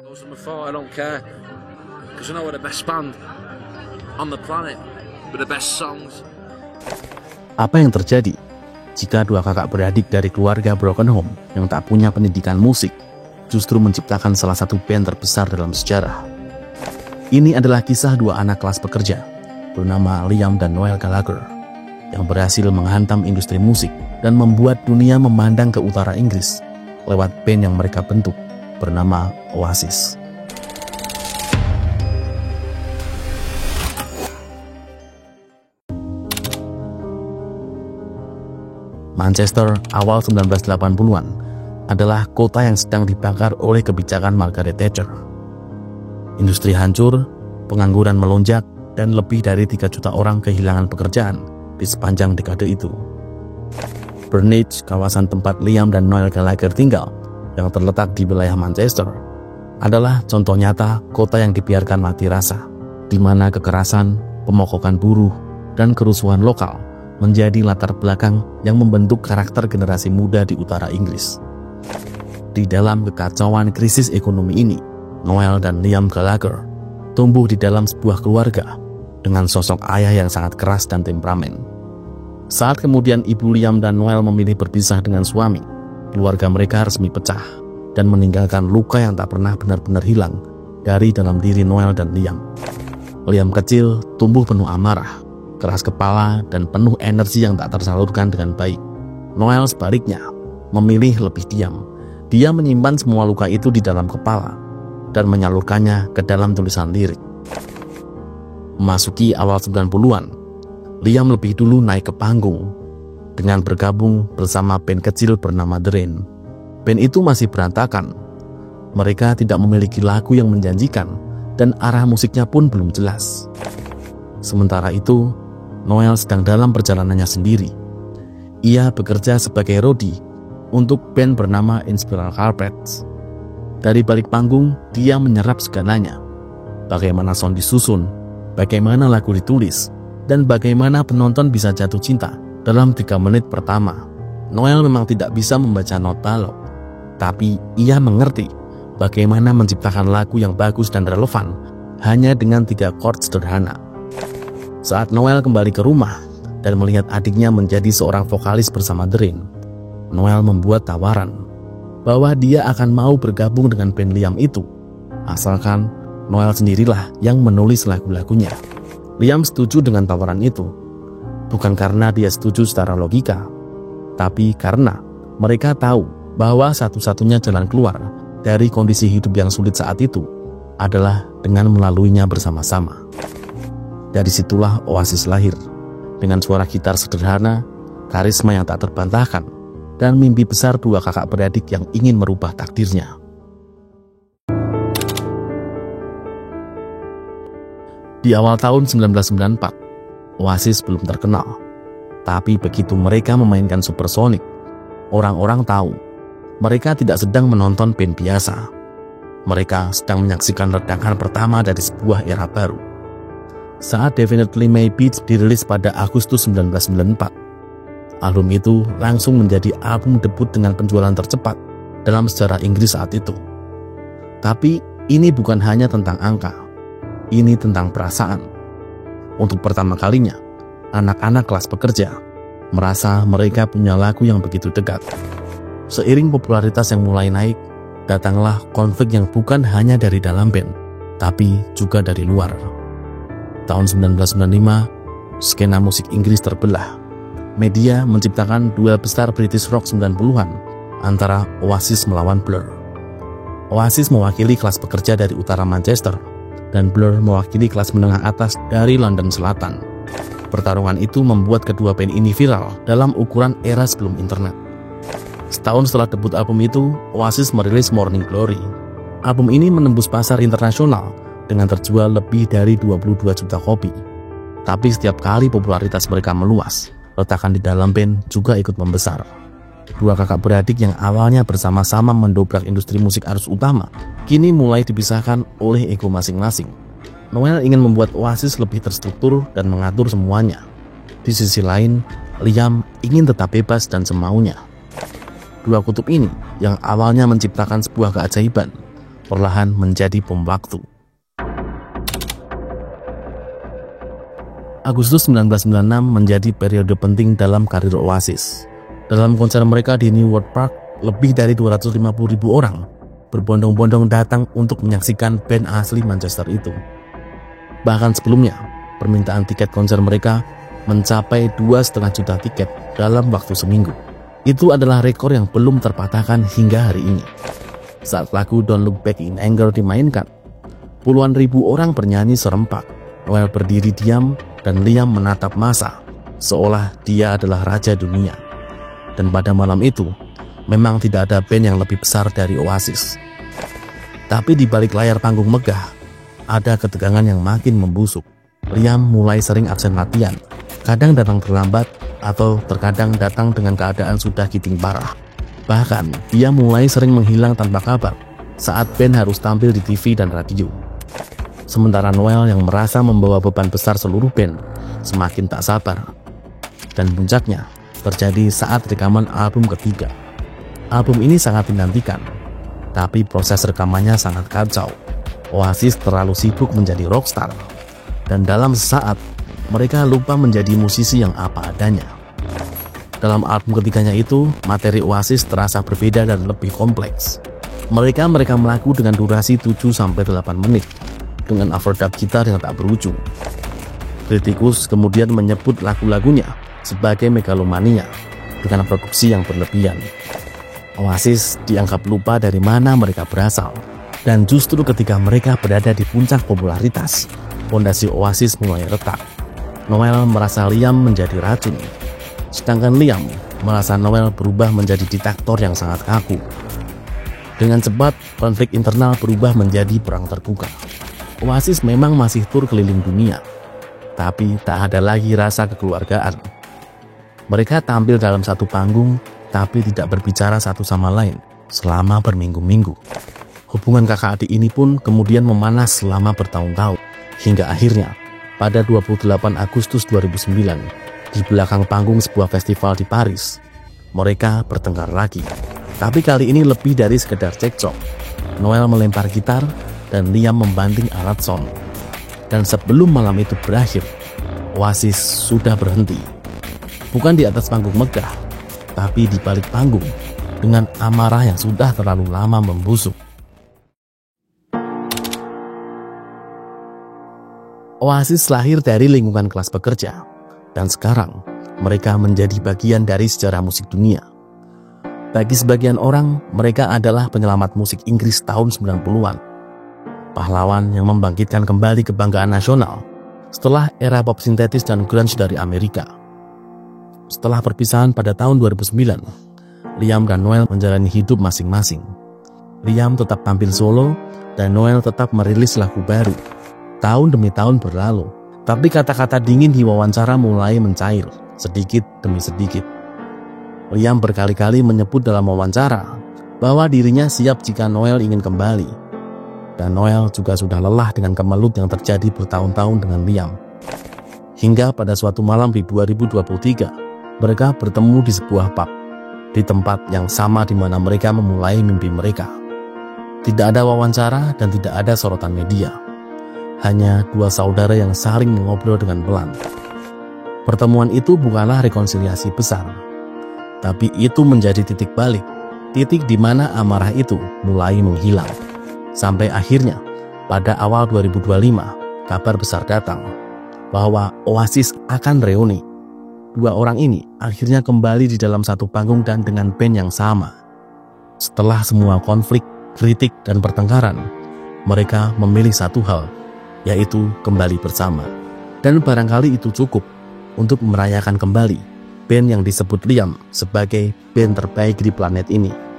From afar, I don't care, because I know we're the best band on the planet, with the best songs. Apa yang terjadi jika dua kakak beradik dari keluarga broken home yang tak punya pendidikan musik justru menciptakan salah satu band terbesar dalam sejarah? Ini adalah kisah dua anak kelas pekerja bernama Liam dan Noel Gallagher yang berhasil menghantam industri musik dan membuat dunia memandang ke utara Inggris lewat band yang mereka bentuk bernama Oasis. Manchester awal 1980-an adalah kota yang sedang dibakar oleh kebijakan Margaret Thatcher. Industri hancur, pengangguran melonjak, dan lebih dari 3 juta orang kehilangan pekerjaan di sepanjang dekade itu. Burnage, kawasan tempat Liam dan Noel Gallagher tinggal, yang terletak di wilayah Manchester, adalah contoh nyata kota yang dibiarkan mati rasa, di mana kekerasan, pemogokan buruh, dan kerusuhan lokal menjadi latar belakang yang membentuk karakter generasi muda di utara Inggris. Di dalam kekacauan krisis ekonomi ini, Noel dan Liam Gallagher tumbuh di dalam sebuah keluarga dengan sosok ayah yang sangat keras dan temperamen. Saat kemudian ibu Liam dan Noel memilih berpisah dengan suami, keluarga mereka resmi pecah dan meninggalkan luka yang tak pernah benar-benar hilang dari dalam diri Noel dan Liam. Liam kecil tumbuh penuh amarah, keras kepala, dan penuh energi yang tak tersalurkan dengan baik. Noel sebaliknya memilih lebih diam. Dia menyimpan semua luka itu di dalam kepala dan menyalurkannya ke dalam tulisan lirik. Memasuki awal 90-an, Liam lebih dulu naik ke panggung dengan bergabung bersama band kecil bernama The Rain. Band itu masih berantakan. Mereka tidak memiliki lagu yang menjanjikan dan arah musiknya pun belum jelas. Sementara itu, Noel sedang dalam perjalanannya sendiri. Ia bekerja sebagai roadie untuk band bernama Inspiral Carpets. Dari balik panggung, dia menyerap segalanya. Bagaimana sound disusun, bagaimana lagu ditulis, dan bagaimana penonton bisa jatuh cinta dalam 3 menit pertama. Noel memang tidak bisa membaca not balok, tapi ia mengerti bagaimana menciptakan lagu yang bagus dan relevan hanya dengan 3 chord sederhana. Saat Noel kembali ke rumah dan melihat adiknya menjadi seorang vokalis bersama The Rain, Noel membuat tawaran bahwa dia akan mau bergabung dengan band Liam itu, asalkan Noel sendirilah yang menulis lagu-lagunya. Liam setuju dengan tawaran itu, bukan karena dia setuju secara logika, tapi karena mereka tahu bahwa satu-satunya jalan keluar dari kondisi hidup yang sulit saat itu adalah dengan melaluinya bersama-sama. Dari situlah Oasis lahir, dengan suara gitar sederhana, karisma yang tak terbantahkan, dan mimpi besar dua kakak beradik yang ingin merubah takdirnya. Di awal tahun 1994, Oasis belum terkenal. Tapi begitu mereka memainkan Supersonic, orang-orang tahu mereka tidak sedang menonton band biasa. Mereka sedang menyaksikan ledakan pertama dari sebuah era baru. Saat Definitely Maybe dirilis pada Agustus 1994, album itu langsung menjadi album debut dengan penjualan tercepat dalam sejarah Inggris saat itu. Tapi ini bukan hanya tentang angka, ini tentang perasaan. Untuk pertama kalinya, anak-anak kelas pekerja merasa mereka punya lagu yang begitu dekat. Seiring popularitas yang mulai naik, datanglah konflik yang bukan hanya dari dalam band, tapi juga dari luar. Tahun 1995, skena musik Inggris terbelah. Media menciptakan duel besar British Rock 90-an antara Oasis melawan Blur. Oasis mewakili kelas pekerja dari utara Manchester, dan Blur mewakili kelas menengah atas dari London Selatan. Pertarungan itu membuat kedua band ini viral dalam ukuran era sebelum internet. Setahun setelah debut album itu, Oasis merilis Morning Glory. Album ini menembus pasar internasional dengan terjual lebih dari 22 juta kopi. Tapi setiap kali popularitas mereka meluas, retakan di dalam band juga ikut membesar. Dua kakak beradik yang awalnya bersama-sama mendobrak industri musik arus utama, kini mulai dipisahkan oleh ego masing-masing. Noel ingin membuat Oasis lebih terstruktur dan mengatur semuanya. Di sisi lain, Liam ingin tetap bebas dan semaunya. Dua kutub ini yang awalnya menciptakan sebuah keajaiban, perlahan menjadi bom waktu. Agustus 1996 menjadi periode penting dalam karir Oasis. Dalam konser mereka di New World Park, lebih dari 250.000 orang berbondong-bondong datang untuk menyaksikan band asli Manchester itu. Bahkan sebelumnya, permintaan tiket konser mereka mencapai 2,5 juta tiket dalam waktu seminggu. Itu adalah rekor yang belum terpatahkan hingga hari ini. Saat lagu Don't Look Back in Anger dimainkan, puluhan ribu orang bernyanyi serempak. Noel berdiri diam dan Liam menatap massa, seolah dia adalah raja dunia. Dan pada malam itu, memang tidak ada band yang lebih besar dari Oasis. Tapi di balik layar panggung megah, ada ketegangan yang makin membusuk. Liam mulai sering absen latihan, kadang datang terlambat, atau terkadang datang dengan keadaan sudah kiting parah. Bahkan, dia mulai sering menghilang tanpa kabar saat band harus tampil di TV dan radio. Sementara Noel yang merasa membawa beban besar seluruh band semakin tak sabar. Dan puncaknya terjadi saat rekaman album ketiga. Album ini sangat dinantikan, tapi proses rekamannya sangat kacau. Oasis terlalu sibuk menjadi rockstar, dan dalam sesaat mereka lupa menjadi musisi yang apa adanya. Dalam album ketiganya itu, materi Oasis terasa berbeda dan lebih kompleks. Mereka melaku dengan durasi 7-8 menit, dengan overdub gitar yang tak berujung. Kritikus kemudian menyebut lagu-lagunya sebagai megalomania dengan produksi yang berlebihan. Oasis dianggap lupa dari mana mereka berasal, dan justru ketika mereka berada di puncak popularitas, fondasi Oasis mulai retak. Noel merasa Liam menjadi racun, sedangkan Liam merasa Noel berubah menjadi diktator yang sangat kaku. Dengan cepat, konflik internal berubah menjadi perang terbuka. Oasis memang masih tur keliling dunia, tapi tak ada lagi rasa kekeluargaan. Mereka tampil dalam satu panggung, tapi tidak berbicara satu sama lain selama berminggu-minggu. Hubungan kakak adik ini pun kemudian memanas selama bertahun-tahun, hingga akhirnya pada 28 Agustus 2009, di belakang panggung sebuah festival di Paris, mereka bertengkar lagi. Tapi kali ini lebih dari sekedar cekcok. Noel melempar gitar dan Liam membanting alat sound. Dan sebelum malam itu berakhir, Oasis sudah berhenti. Bukan di atas panggung megah, tapi di balik panggung dengan amarah yang sudah terlalu lama membusuk. Oasis lahir dari lingkungan kelas pekerja, dan sekarang mereka menjadi bagian dari sejarah musik dunia. Bagi sebagian orang, mereka adalah penyelamat musik Inggris tahun 90-an. Pahlawan yang membangkitkan kembali kebanggaan nasional setelah era pop sintetis dan grunge dari Amerika. Setelah perpisahan pada tahun 2009, Liam dan Noel menjalani hidup masing-masing. Liam tetap tampil solo dan Noel tetap merilis lagu baru. Tahun demi tahun berlalu, tapi kata-kata dingin di wawancara mulai mencair sedikit demi sedikit. Liam berkali-kali menyebut dalam wawancara bahwa dirinya siap jika Noel ingin kembali. Dan Noel juga sudah lelah dengan kemelut yang terjadi bertahun-tahun dengan Liam. Hingga pada suatu malam di 2023, mereka bertemu di sebuah pub, di tempat yang sama di mana mereka memulai mimpi mereka. Tidak ada wawancara dan tidak ada sorotan media. Hanya dua saudara yang saling mengobrol dengan pelan. Pertemuan itu bukanlah rekonsiliasi besar, tapi itu menjadi titik balik, titik di mana amarah itu mulai menghilang. Sampai akhirnya, pada awal 2025, kabar besar datang bahwa Oasis akan reuni. Dua orang ini akhirnya kembali di dalam satu panggung dan dengan band yang sama. Setelah semua konflik, kritik, dan pertengkaran, mereka memilih satu hal, yaitu kembali bersama. Dan barangkali itu cukup untuk merayakan kembali band yang disebut Liam sebagai band terbaik di planet ini.